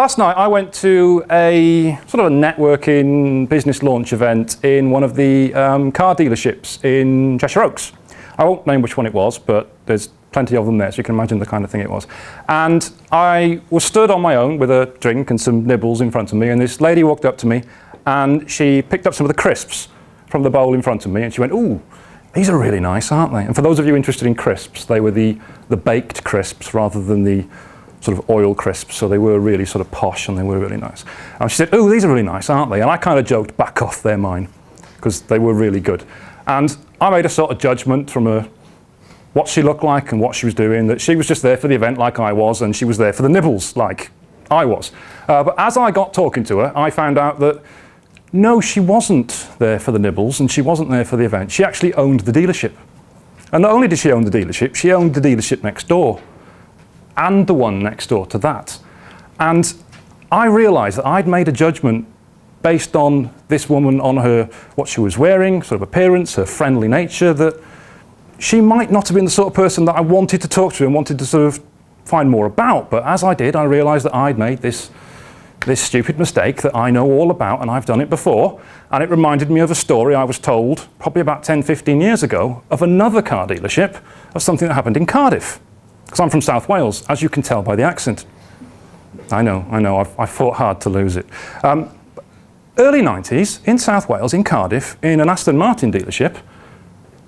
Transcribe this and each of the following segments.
last night I went to a sort of a networking business launch event in one of the car dealerships in Cheshire Oaks. I won't name which one it was, but there's plenty of them there, so you can imagine the kind of thing it was. And I was stood on my own with a drink and some nibbles in front of me, and this lady walked up to me and she picked up some of the crisps from the bowl in front of me, and she went, "Ooh, these are really nice, aren't they?" And for those of you interested in crisps, they were the baked crisps rather than the sort of oil crisps, so they were really sort of posh and they were really nice. And she said, "Oh, these are really nice, aren't they?" And I kind of joked, "Back off, they're mine," because they were really good. And I made a sort of judgment from what she looked like and what she was doing, that she was just there for the event like I was, and she was there for the nibbles like I was. But as I got talking to her, I found out that no, she wasn't there for the nibbles and she wasn't there for the event. She actually owned the dealership. And not only did she own the dealership, she owned the dealership next door and the one next door to that. And I realised that I'd made a judgment based on this woman, on her, what she was wearing, sort of appearance, her friendly nature, that she might not have been the sort of person that I wanted to talk to and wanted to sort of find more about. But as I did, I realised that I'd made this stupid mistake that I know all about, and I've done it before. And it reminded me of a story I was told probably about 10, 15 years ago of another car dealership, of something that happened in Cardiff. Because I'm from South Wales, as you can tell by the accent. I know, I fought hard to lose it. Early 90s, in South Wales, in Cardiff, in an Aston Martin dealership,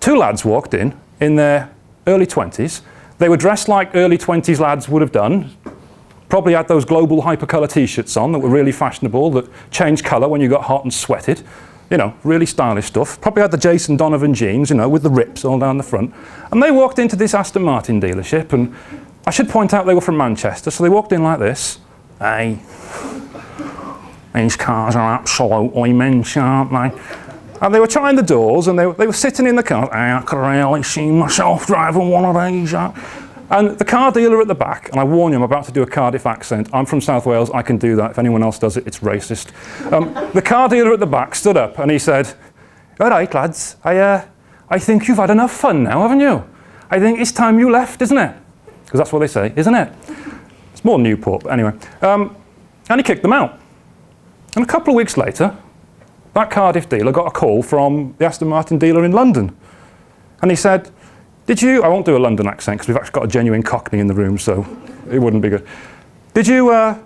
two lads walked in their early 20s. They were dressed like early 20s lads would have done. Probably had those global hypercolour t-shirts on that were really fashionable, that changed colour when you got hot and sweated. You know, really stylish stuff. Probably had the Jason Donovan jeans, you know, with the rips all down the front. And they walked into this Aston Martin dealership, and I should point out they were from Manchester, so they walked in like this. "Hey, these cars are absolutely mince, aren't they?" And they were trying the doors, and they were sitting in the car. "Hey, I could really see myself driving one of these." And the car dealer at the back, and I warn you, I'm about to do a Cardiff accent. I'm from South Wales, I can do that. If anyone else does it, it's racist. The car dealer at the back stood up and he said, "All right, lads, I think you've had enough fun now, haven't you? I think it's time you left, isn't it?" Because that's what they say, isn't it? It's more Newport, but anyway. And he kicked them out. And a couple of weeks later, that Cardiff dealer got a call from the Aston Martin dealer in London. And he said, I won't do a London accent because we've actually got a genuine Cockney in the room, so it wouldn't be good. Did you have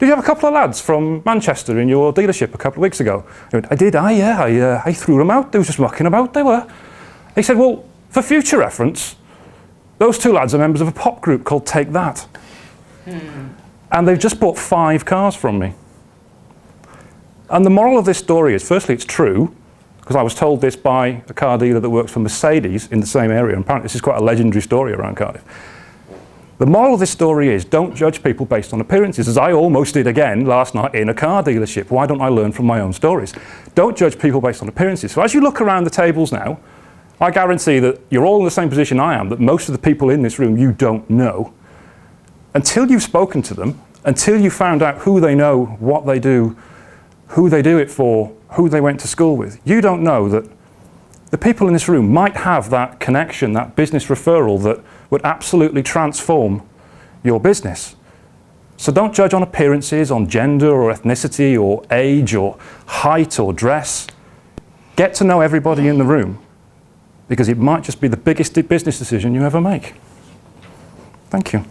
a couple of lads from Manchester in your dealership a couple of weeks ago?" He went, "I did, I threw them out, they were just mucking about, they were." He said, "Well, for future reference, those two lads are members of a pop group called Take That. And they've just bought 5 cars from me." And the moral of this story is, firstly, it's true, because I was told this by a car dealer that works for Mercedes in the same area, and apparently this is quite a legendary story around Cardiff. The moral of this story is, don't judge people based on appearances, as I almost did again last night in a car dealership. Why don't I learn from my own stories? Don't judge people based on appearances. So as you look around the tables now, I guarantee that you're all in the same position I am, that most of the people in this room you don't know. Until you've spoken to them, until you found out who they know, what they do, who they do it for, who they went to school with, you don't know that the people in this room might have that connection, that business referral that would absolutely transform your business. So don't judge on appearances, on gender or ethnicity or age or height or dress. Get to know everybody in the room, because it might just be the biggest business decision you ever make. Thank you.